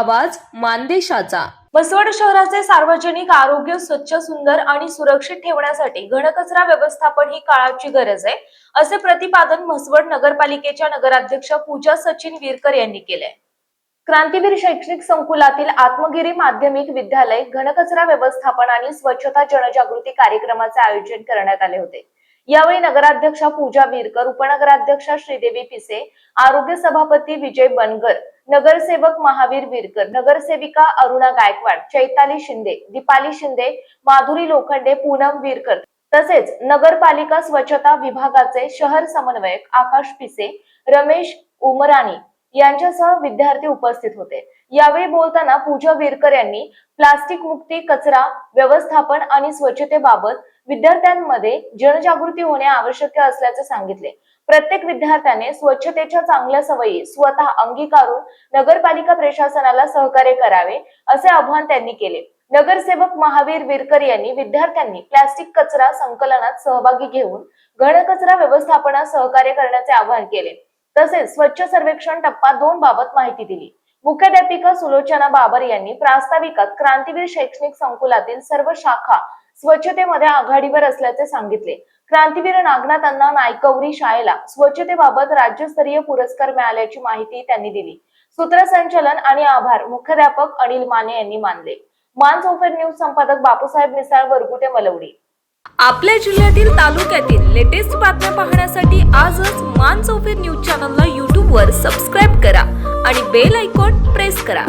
आवाज मानदेशाचा। म्हसवड शहराचे सार्वजनिक आरोग्य स्वच्छ, सुंदर आणि सुरक्षित ठेवण्यासाठी घनकचरा व्यवस्थापन ही काळाची गरज आहे, असे प्रतिपादन म्हसवड नगरपालिकेच्या नगराध्यक्ष पूजा सचिन विरकर यांनी केले। क्रांतीवीर शैक्षणिक संकुलातील आत्मगिरी माध्यमिक विद्यालय घनकचरा व्यवस्थापन आणि स्वच्छता जनजागृती कार्यक्रमाचे आयोजन करण्यात आले होते। यावेळी नगराध्यक्ष पूजा विरकर, उपनगराध्यक्ष श्रीदेवी पिसे, आरोग्य सभापती विजय बनगर, नगरसेवक महावीर विरकर, नगरसेविका अरुणा गायकवाड, चैताली शिंदे, दीपाली शिंदे, माधुरी लोखंडे, पूनम विरकर तसेच नगरपालिका स्वच्छता विभागाचे शहर समन्वयक आकाश पिसे, रमेश उमराणी यांच्यासह विद्यार्थी उपस्थित होते। यावेळी बोलताना पूजा विरकर यांनी प्लास्टिक मुक्ती, कचरा व्यवस्थापन आणि स्वच्छतेबाबत विद्यार्थ्यांमध्ये जनजागृती होणे आवश्यक असल्याचे सांगितले। प्रत्येक विद्यार्थ्याने स्वच्छतेच्या चांगल्या सवयी स्वतः अंगीकारून नगरपालिका प्रशासनाला सहकार्य करावे, असे आवाहन त्यांनी केले। नगरसेवक महावीर विरकर यांनी विद्यार्थ्यांनी प्लास्टिक कचरा संकलनात सहभागी घेऊन घनकचरा व्यवस्थापनास सहकार्य करण्याचे आवाहन केले। तसेच स्वच्छ सर्वेक्षण टप्पा 2 बाबत माहिती दिली। मुख्याध्यापिका सुलोचना बाबर यांनी प्रास्ताविकात क्रांतीवीर शैक्षणिक संकुलातील सर्व शाखा स्वच्छतेमध्ये आघाडीवर असल्याचे सांगितले। क्रांतीवीर नागनाथ अण्णा नायकवडी शाळेला स्वच्छतेबाबत राज्यस्तरीय पुरस्कार मिळाल्याची माहिती त्यांनी दिली। सूत्रसंचालन आणि आभार मुख्याध्यापक अनिल माने यांनी मानले। मानसोफर न्यूज संपादक बापूसाहेब मिसाळ, वरकुटे, मलवडी। आपल्या जिल्ह्यातील तालुक्यातील लेटेस्ट बातम्या पाहण्यासाठी आजच मानसोफर न्यूज चॅनलला YouTube वर सबस्क्राइब करा आणि बेल आयकॉन प्रेस करा।